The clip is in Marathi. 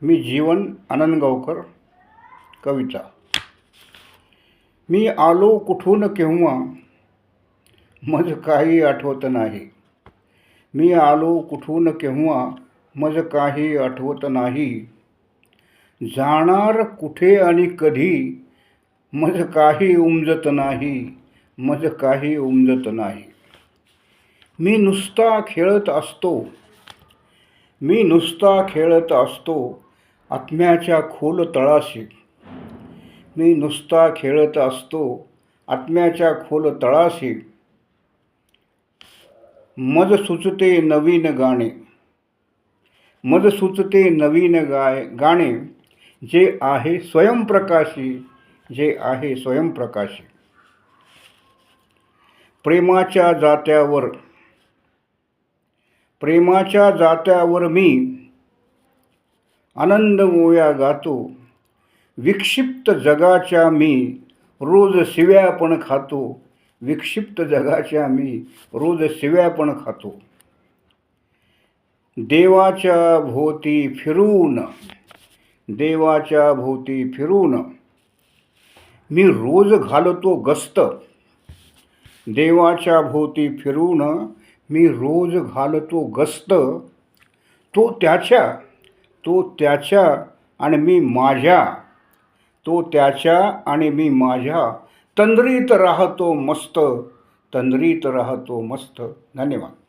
मी जीवन आनंदगावकर. कविता. मी आलो कुठून केव्हा मज काही आठवत नाही. मी आलो कुठून केव्हा मज काही आठवत नाही. जाणार कुठे आणि कधी मज काही उमजत नाही. मज काही उमजत नाही. मी नुसता खेळत असतो. मी नुसता खेळत असतो आत्म्याच्या खोल तळाशी. मी नुसता खेळत असतो आत्म्याच्या खोल तळाशी. मज सुचते नवीन गाणे. मज सुचते नवीन गाणे जे आहे स्वयंप्रकाशी. जे आहे स्वयंप्रकाशी. प्रेमाच्या जात्यावर. प्रेमाच्या जात्यावर मी आनंद ओव्या गातो. विक्षिप्त जगाच्या मी रोज शिव्या पण खातो. विक्षिप्त जगाच्या मी रोज शिव्या पण खातो. देवाच्या भोवती फिरून. देवाच्या भोवती फिरून मी रोज घालतो गस्त. देवाच्या भोवती फिरून मी रोज घालतो गस्त. तो त्याच्या आणि मी माझ्या. तो त्याच्या आणि मी माझ्या तंद्रीत राहतो मस्त. तंद्रीत राहतो मस्त. धन्यवाद.